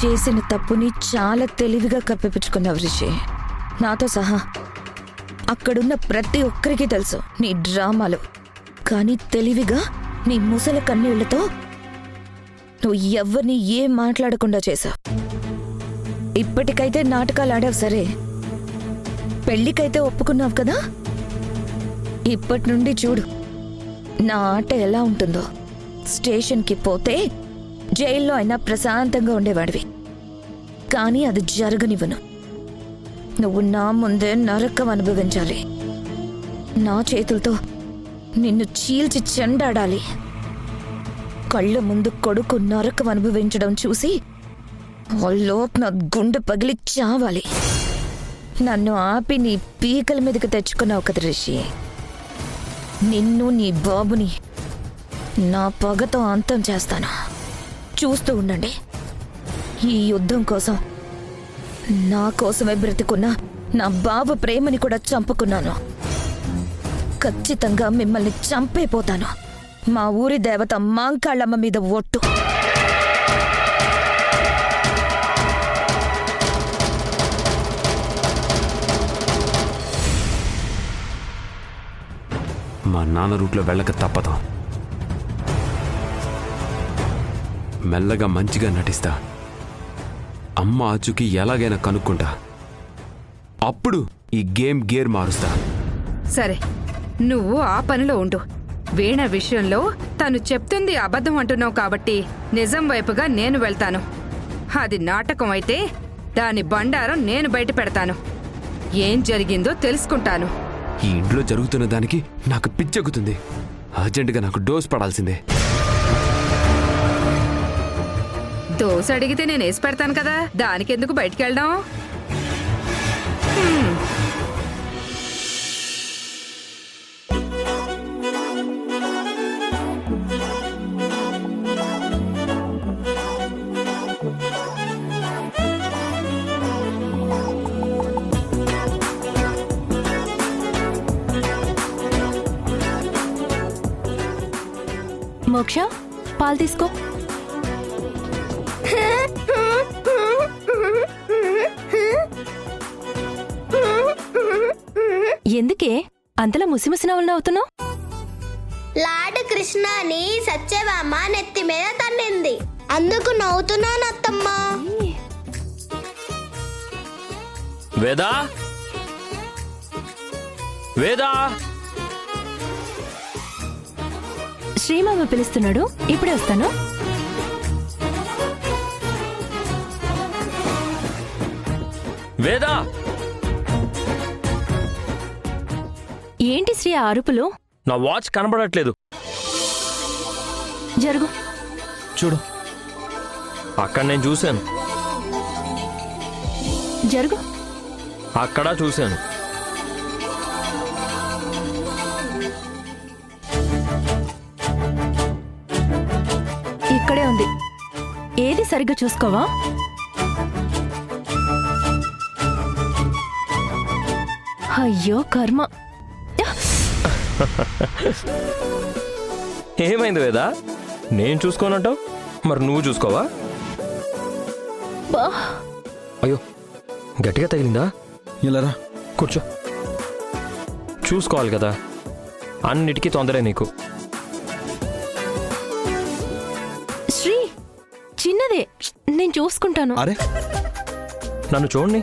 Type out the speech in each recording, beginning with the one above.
చేసిన తప్పుని చాలా తెలివిగా కప్పిపుచ్చుకున్నావు రిషి. నాతో సహా అక్కడున్న ప్రతి ఒక్కరికి తెలుసు నీ డ్రామాలు. కానీ తెలివిగా నీ ముసలి కన్నీళ్లతో నువ్వు ఎవరిని ఏం మాట్లాడకుండా చేశావు. ఇప్పటికైతే నాటకాలు ఆడావు సరే, పెళ్లికైతే ఒప్పుకున్నావు కదా. ఇప్పటి నుండి చూడు నా ఆట ఎలా ఉంటుందో. స్టేషన్కి పోతే జైల్లో అయినా ప్రశాంతంగా ఉండేవాడివి, కానీ అది జరగనివ్వను. నువ్వు నా ముందే నరకం అనుభవించాలి. నా చేతులతో నిన్ను చీల్చి చెండాడాలి. కళ్ళ ముందు కొడుకు నరకం అనుభవించడం చూసి లోపు నా గుండె పగిలి చావాలి. నన్ను ఆపి నీ పీకల మీదకి తెచ్చుకున్నావు కదా రిషి. నిన్ను నీ బాబుని నా పగతో అంతం చేస్తాను. చూస్తూ ఉండండి. ఈ యుద్ధం కోసం నా కోసమే బ్రతికున్నా నా బాబు ప్రేమని కూడా చంపుకున్నాను. ఖచ్చితంగా మిమ్మల్ని చంపైపోతాను. మా ఊరి దేవత మాంకాళ్ళమ్మ మీద ఒట్టు. మా నాన్న రూట్లో వెళ్ళక తప్పదు. మెల్లగా మంచిగా నటిస్తా. అమ్మ ఆచుకి ఎలాగైనా కనుక్కుంటా. అప్పుడు ఈ గేర్ మారుస్తా. సరే, నువ్వు ఆ పనిలో ఉండు. వీణ విషయంలో తను చెప్తుంది అబద్ధం అంటున్నావు కాబట్టి నిజం వైపుగా నేను వెళ్తాను. అది నాటకం అయితే దాని బండారం నేను బయట పెడతాను. ఏం జరిగిందో తెలుసుకుంటాను. ఈ ఇంట్లో జరుగుతున్న దానికి నాకు పిచ్చెక్కుతుంది. అర్జెంటుగా నాకు డోస్ పడాల్సిందే. దోశ అడిగితే నేను వేసి పెడతాను కదా, దానికెందుకు బయటికి వెళ్ళడం? మోక్ష, పాలు తీసుకో. ఎందుకే అంతలా ముసిముసి నవ్వులు నవ్వుతున్నావు? లార్డ్ కృష్ణని సత్యభామ నెత్తి మీద తన్నింది, అందుకు నవ్వుతున్నాను అత్తమ్మా. వేదా, వేదా, శ్రీమామ పిలుస్తున్నాడు, ఇప్పుడే వస్తాను. వేదా, ఏంటి శ్రీ ఆ అరుపులు? నా వాచ్ కనబడట్లేదు. జరుగు. చూడు, అక్కడ నేను చూశాను. జరుగు. అక్కడ చూశాను. ఇక్కడే ఉంది. ఏది సరిగ్గా చూసుకోవా? అయ్యో కర్మ. ఏమైంది వేదా? నేను చూసుకోనంటావు, మరి నువ్వు చూసుకోవా? అయ్యో, గట్టిగా తగిలిందా? ఇలారా కూర్చో. చూసుకోవాలి కదా, అన్నిటికీ తొందరే నీకు. శ్రీ, చిన్నదే, నేను చూసుకుంటాను. అరే నన్ను చూడండి.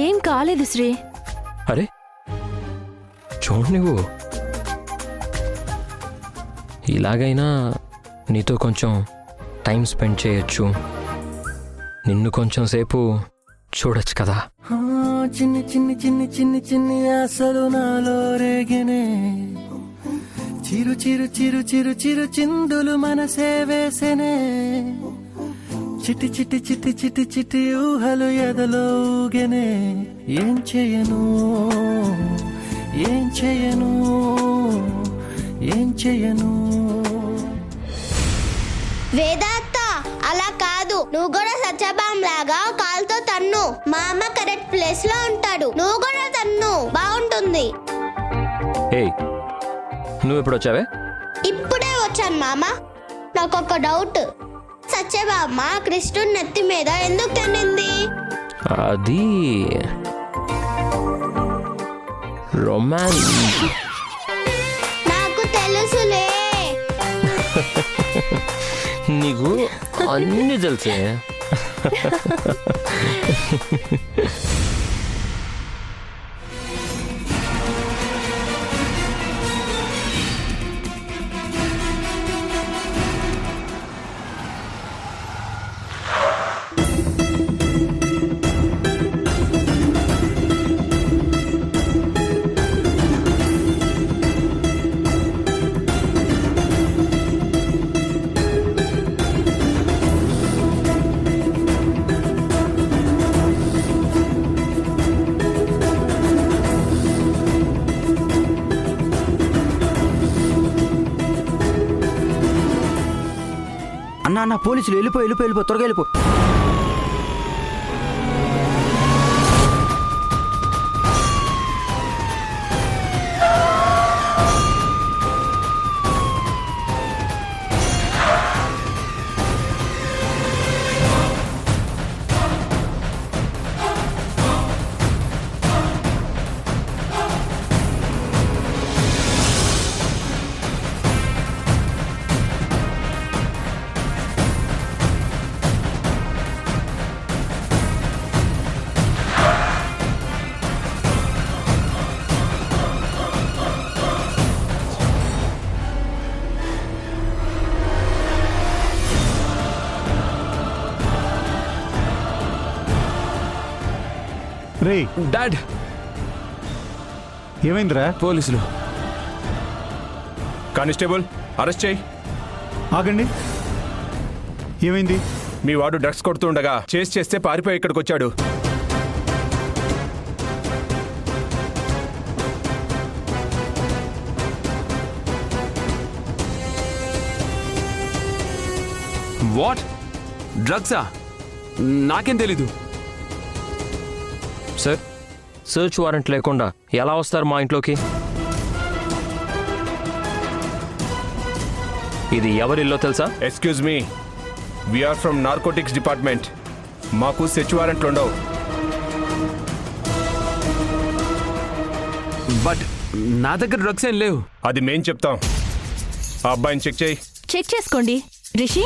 ఏం కాలేదు శ్రీ. అరే చూడు, నువ్వు ఇలాగైనా నీతో కొంచెం టైం స్పెండ్ చేయొచ్చు, నిన్ను కొంచెం సేపు చూడొచ్చు కదా. చిన్ని చిన్ని చిన్ని చిన్ని చిన్ని ఆశలు నాలో రేగనే, చిరు చిరు చిరు చిరు చిరు చిందులు మనసే వేసెనే, చిటి చిటి చిటి చిటి చిటి ఊహలు ఎదలో ఊగెనే. ఏం చేయను, ఏం చేయను, ఏం చేయను. వేదాత్త, అలా కాదు. నువ్వు కూడా సత్యభామ లాగా కాలుతో తన్ను. మా అమ్మ కరెక్ట్ ప్లేస్ లో ఉంటాడు. నువ్వు కూడా తన్ను, బాగుంటుంది. ఏయ్, నువ్వు ఎప్పుడు వచ్చావే? ఇప్పుడే వచ్చాను మామ. నాకొక డౌట్. సత్యభామ కృష్ణుడి నెత్తి మీద ఎందుకు తన్నింది? అది రొమాన్స్. నాకు తెలుసులే. నీకు అన్ని తెలుసే. అన్న పోలీసులు వెళ్ళిపో త్వరగా వెళ్ళిపో. రే డాడ్, ఏమైందిరా? పోలీసులు. కానిస్టేబుల్ అరెస్ట్ చేయి. ఆగండి, ఏమైంది? మీ వాడు డ్రగ్స్ కొడుతూ ఉండగా చేస్తే పారిపోయి ఇక్కడికి వచ్చాడు. వాట్? డ్రగ్సా? నాకేం తెలీదు. సార్, సర్చ్ వారెంట్ లేకుండా ఎలా వస్తారు మా ఇంట్లోకి? ఇది ఎవరిల్లో తెలుసా? Excuse me, we are from narcotics department. మాకు సెర్చ్ వారెంట్లు ఉండవు. బట్ నా దగ్గర డ్రగ్స్ ఏం లేవు. అది మేం చెప్తాం. ఆ అబ్బాయిని చెక్ చేయి. చెక్ చేసుకోండి. రిషి,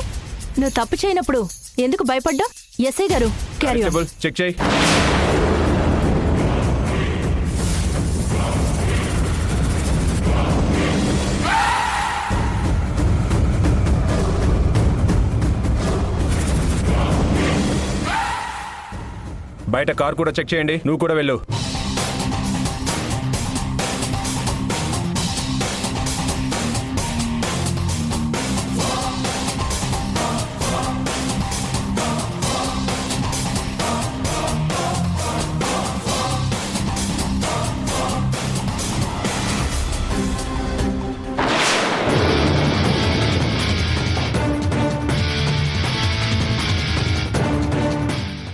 నువ్వు తప్పు చేయనప్పుడు ఎందుకు భయపడ్డా? ఎస్ఐ గారు, క్యారీ ఆన్. కానిస్టేబుల్ చెక్ చేయి. బయట కార్ కూడా చెక్ చేయండి. నువ్వు కూడా వెళ్ళు.